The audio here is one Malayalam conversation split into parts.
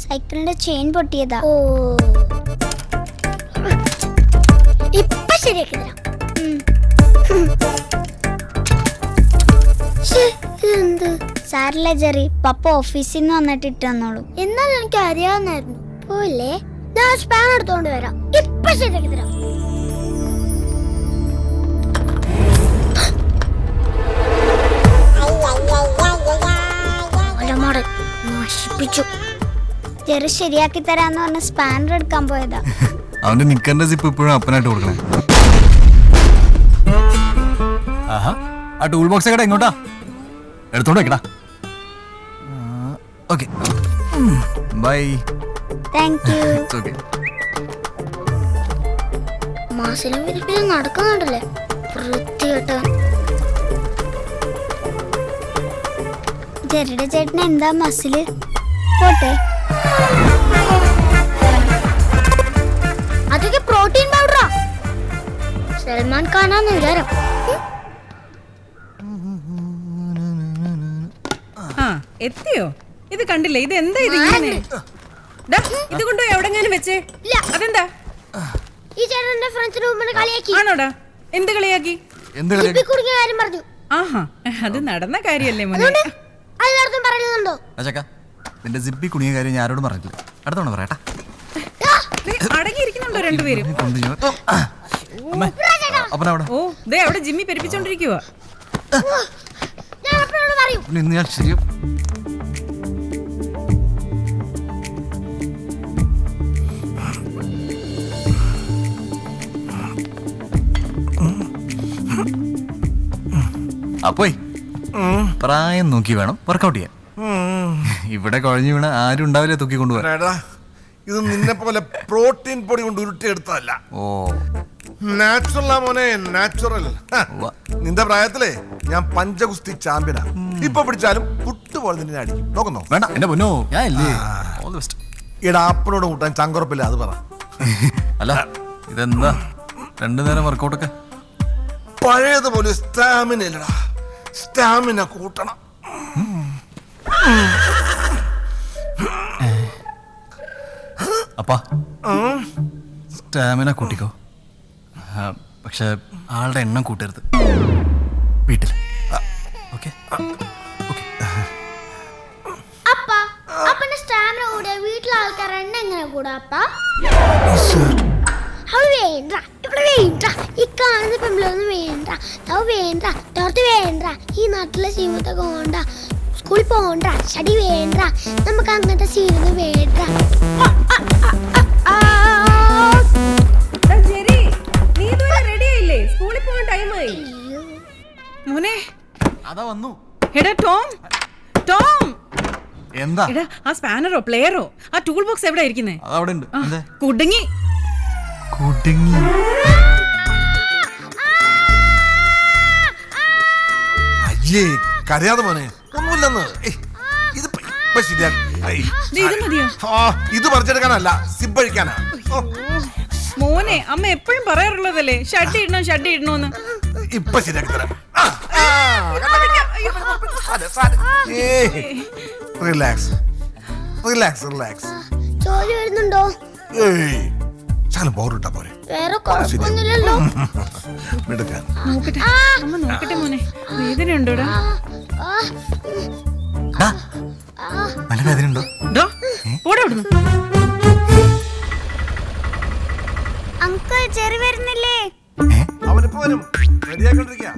സൈക്കിളിന്റെ ചെയിൻ പൊട്ടിയതാ. ഓ ഇപ്പൊ ശരിയാക്കി തരാം. എന്ത് സാരില്ല ജെറി, പപ്പ ഓഫീസിൽ നിന്ന് വന്നിട്ട് ഇട്ട് തന്നോളൂ. എന്നാലും എനിക്ക് അറിയാവുന്നായിരുന്നു. പോലെ ഞാൻ സ്പാൻ എടുത്തോണ്ട് വരാം. ഇപ്പൊ ശരിയാക്കി തരാം. നശിപ്പിച്ചു. ജെറി ശരിയാക്കി തരാന്ന് പറഞ്ഞ സ്പാനർ എടുക്കാൻ പോയതാ. അവന്റെ നിക്കറിന്റെ സിപ്പ് ഇപ്പോഴും അപ്പനായിട്ട് കൊടുക്കണേ. ആഹാ, ആ ടൂൾ ബോക്സ് എങ്ങടാ? ഇങ്ങോട്ടാ എടുത്തോണ്ട് വെക്കടാ. Okay, bye. Thank you. It's okay. മാസിലും വിരിപ്പിലും നടക്കുന്നുണ്ടല്ലേ വൃത്തികെട്ട. ജെറിയുടെ ചേട്ടന് എന്താ മസില്? പോട്ടെ, അതൊക്കെ പ്രോട്ടീൻ പൗഡറാ. സൽമാൻ ഖാനാന്ന് വിചാരം. എത്തിയോ? ഇത് കണ്ടില്ലേ? ഇത് എന്താ ഇത് ഇങ്ങനെ? ഇത് കൊണ്ടോ എവിടെങ്ങാനും വെച്ചേ? അതെന്താ? ഈ ചേട്ടന്റെ ഫ്രണ്ട്സിന്റെ മുമ്പിൽ കളിയാക്കി. ആണോടാ? എന്ത് കളിയാക്കി? കാര്യം പറഞ്ഞു. ആഹാ, അത് നടന്ന കാര്യല്ലേ മോനെ? അതിനർത്ഥം പറയുന്നുണ്ടോ? നിന്റെ സിപ്പി കുണിയ കാര്യം ഞാൻ ആരോടും പറഞ്ഞില്ല. അടുത്തോണ്ട് പറയട്ടാ. അടങ്ങിയിരിക്കുന്നുണ്ടോ രണ്ടുപേരും? ഓ, ദേ അവിടെ ജിമ്മി പെരുപ്പിച്ചോണ്ടിരിക്കുവാ. ഞാൻ ശരി. അപ്പോയി പ്രായം നോക്കി വേണം വർക്കൗട്ട് ചെയ്യാൻ. ഇവിടെ കുഴഞ്ഞു വീണ ആരും ഉണ്ടാവില്ല തൂക്കി കൊണ്ടുപോകാൻ. ഇത് നിന്നെ പോലെ പ്രോട്ടീൻ പൊടി കൊണ്ട് ഉരുട്ടിയെടുത്തതല്ല. ഓ, നാച്ചുറൽ മോനെ, നാച്ചുറൽ. നിന്റെ പ്രായത്തിലേ ഞാൻ പഞ്ചഗുസ്തി ചാമ്പ്യനാ. ഇപ്പൊ പിടിച്ചാലും പുട്ടുപോലെ നിന്നെ അടിക്കും. നോക്കുന്നോ? വേണ്ട എന്റെ പൊന്നോ, ഞാൻ ഇല്ലേ. ഈടാ അപ്പനോട് കൂട്ടാൻ ചങ്കുറപ്പില്ല, അത് പറ. അല്ല ഇതെന്താ രണ്ടു നേരം വർക്കൗട്ടൊക്കെ? പഴയതുപോലെ സ്റ്റാമിന ഇല്ലടാ, സ്റ്റാമിന കൂട്ടണം. അപ്പാ സ്റ്റാമിന കൂട്ടിക്കോ, പക്ഷെ ആളുടെ എണ്ണം കൂട്ടരുത് വീട്ടിൽ. ഓക്കെ? സ്റ്റാമിന കൂടിയ വീട്ടിലെ ആൾക്കാർ എണ്ണ എങ്ങനെ കൂടാ? വേണ്ട, ഇവിടെ വേണ്ട, ഈ കാണുന്ന പെമ്പിളൊന്നും വേണ്ട, വേണ്ട, തോർത്ത് വേണ്ട, ഈ നാട്ടിലെ ജീവിതമൊക്കെ വേണ്ട, സ്കൂളിൽ പോകണ്ട, സ്റ്റഡി വേണ്ട, നമുക്ക് അങ്ങനത്തെ സീനൊന്നും വേണ്ട. മോനെ അതാ വന്നു. എടാ ടോം, ടോം. എന്താ? എടാ ആ സ്പാനറോ പ്ലെയറോ ആ ടൂൾ ബോക്സ് എവിടെ ഇരിക്കുന്നേ? അതവിടെ ഉണ്ട്. കുടുങ്ങി. കുടുങ്ങി? അയ്യേ, കരയാതെ മോനെ, ഒന്നുമില്ലെന്ന്. ഇത് പറിച്ചെടുക്കാനല്ല, സിബഴിക്കാനാ. മോനെ, അമ്മ എപ്പോഴും പറയാറുള്ളതല്ലേ ഷഡ് ഇടണം, ഷഡ് ഇടണോന്ന്. ഇപ്പൊ ശരിയാക്കി തരാം. Relax, relax, relax. ജോലി വരുന്നുണ്ടോ? ശകലം ബോറിട്ടാ പോരെ. വേറെ കുഴപ്പമൊന്നുമില്ലല്ലോ. നോക്കട്ടെ, അമ്മ നോക്കട്ടെ മോനെ, വേദന ഉണ്ടോടാ? നല്ല വേദന ഉണ്ടോ? അങ്കിൾ ചെറി വരുന്നില്ലേ? അവനിപ്പോ വരും, റെഡിയാക്കൊണ്ടിരിക്കുക.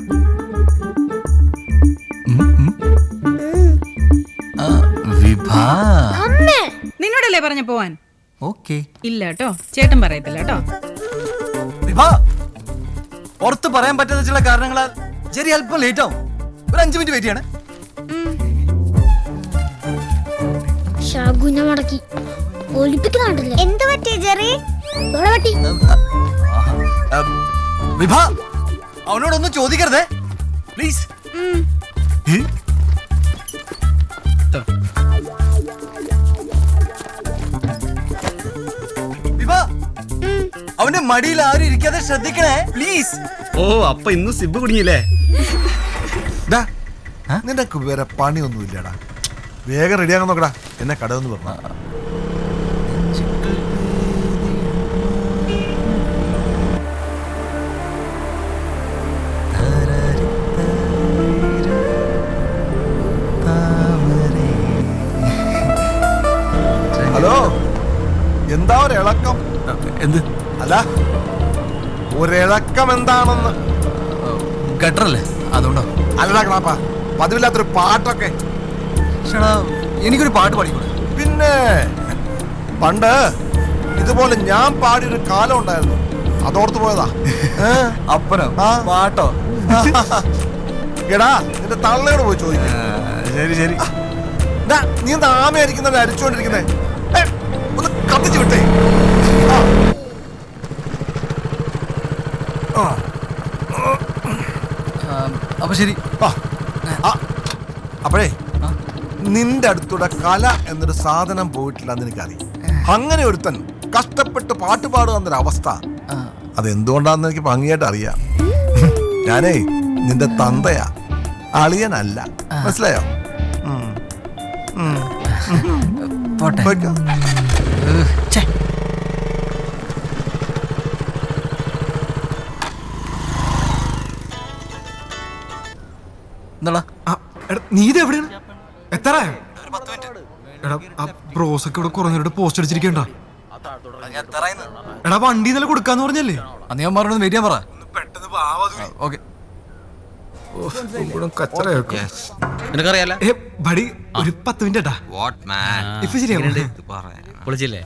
നിന്നോടല്ലേ പറഞ്ഞ പോവാൻ? ഓക്കേ. ഇല്ല കേട്ടോ, ചേട്ടൻ പറയത്തില്ല കേട്ടോ. പുറത്ത് പറയാൻ പറ്റാത്ത ചില കാരണങ്ങളാൽ ചെറിയ അല്പം ലേറ്റ് ആവും. ഒരു 5 മിനിറ്റ് വെയിറ്റ് ചെയ്യണേ. മടക്കി ഒലിപ്പിക്കുന്നുണ്ടല്ലേ? എന്ത് പറ്റി ജെറി? Vibha അവനോടൊന്നും ചോദിക്കരുതേ please. വിഭ അവന്റെ മടിയിൽ ആരും ഇരിക്കാതെ ശ്രദ്ധിക്കണേ പ്ലീസ്. ഓ അപ്പൊ ഇന്ന് സിബ് കുടുങ്ങിയില്ലേ? നിനക്ക് വേറെ പണിയൊന്നുമില്ലടാ. വേഗം റെഡിയാകാൻ നോക്കടാ. എന്നെ കടമെന്ന് പറഞ്ഞു. ഹലോ, എന്താ ഒരിളക്കം? എന്ത്? അല്ല, ഒരിളക്കം എന്താണെന്ന്. ഗട്ടറല്ലേ അതുകൊണ്ടോ? അല്ലടാ ക്ലാപ്പ, പതിവില്ലാത്തൊരു പാട്ടൊക്കെ. ചേട്ടാ എനിക്കൊരു പാട്ട് പാടിക്കൂടെ? പിന്നെ പണ്ട് ഇതുപോലെ ഞാൻ പാടിയൊരു കാലം ഉണ്ടായിരുന്നു. അതോർത്ത് പോയതാ. അപ്പനോ? ആ. പാട്ടോ? എടാ നിന്റെ തള്ളയോട് പോയി ചോദിക്ക. ശരി ശരി. നീ എന്താ ആമയായിരിക്കുന്നവരെ അരിച്ചോണ്ടിരിക്കുന്നേ? ഒന്ന് കത്തിച്ചു വിട്ടേ. അപ്പൊ ശരി. അപ്പോഴേ നിന്റെ അടുത്തൂടെ കല എന്നൊരു സാധനം പോയിട്ടില്ലെന്ന് എനിക്കറിയാം. അങ്ങനെ ഒരുത്തൻ കഷ്ടപ്പെട്ട് പാട്ട് പാടുക എന്നൊരു അവസ്ഥ അതെന്തുകൊണ്ടാന്ന് എനിക്ക് ഭംഗിയായിട്ട് അറിയാം. ഞാനേ നിന്റെ തന്തയാ, അളിയനല്ല. മനസ്സിലായോ? പോട്ടെ. പോയിക്കോ. എന്താ നീ ഇത് എവിടെയാണ്? എത്ര എടാ ആ ബ്രോസൊക്കെ ഇവിടെ കുറഞ്ഞവരുടെ പോസ്റ്റ് അടിച്ചിരിക്കണ്ട. എടാ വണ്ടി ഇന്നലെ കൊടുക്കാന്ന് പറഞ്ഞല്ലേ? ഞാൻ പറഞ്ഞ വെയിറ്റ് ചെയ്യാൻ പറ. ഓക്കെ. നിനക്കറിയാലോ ബടി ഒരു 10 മിനിറ്റ് ഏട്ടാ. ഇപ്പൊ ശരിയാ. പൊളിച്ചില്ലേ?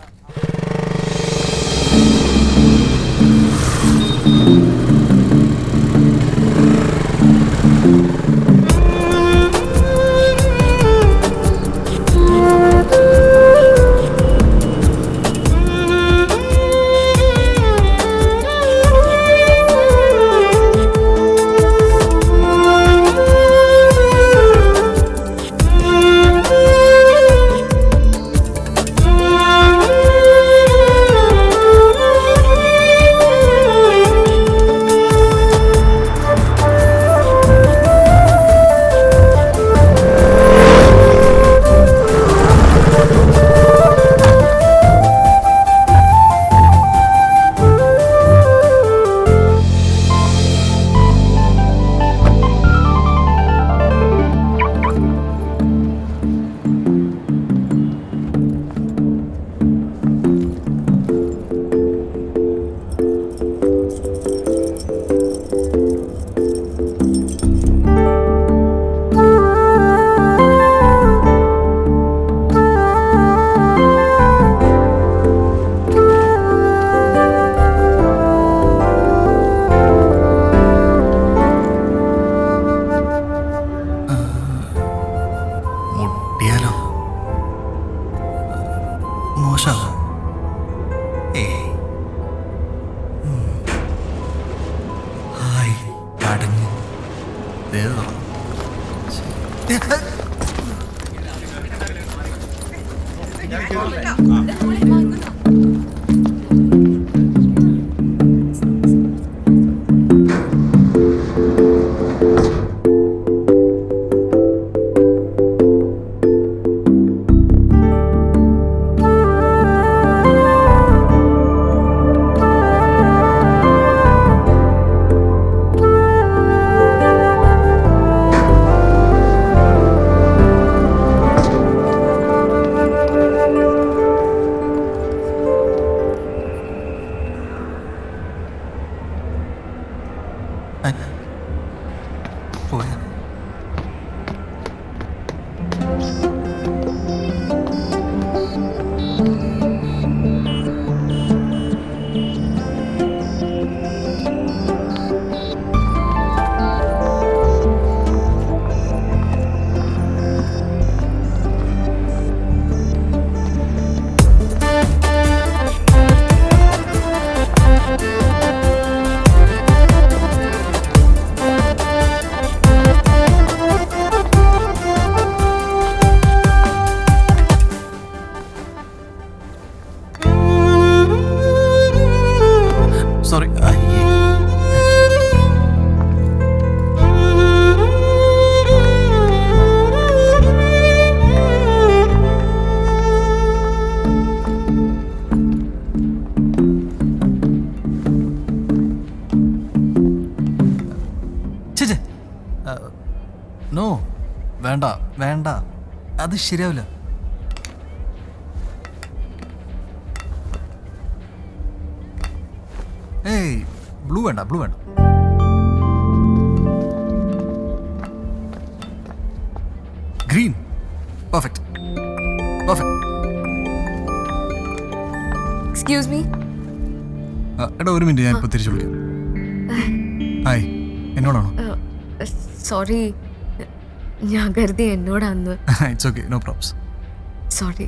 പോയാ നോ വേണ്ട വേണ്ട, അത് ശരിയാവില്ല. ഏയ് ബ്ലൂ വേണ്ട, ബ്ലൂ വേണ്ട. Green, perfect perfect. Excuse me. എടാ ഒരു മിനിറ്റ്, ഞാൻ ഇപ്പോൾ തിരിച്ചു വിളിക്കാം. ഹായ്, എന്നോടാണോ? സോറി, ഞാൻ കരുതി എന്നോടാന്ന്. It's okay, no problems. Sorry.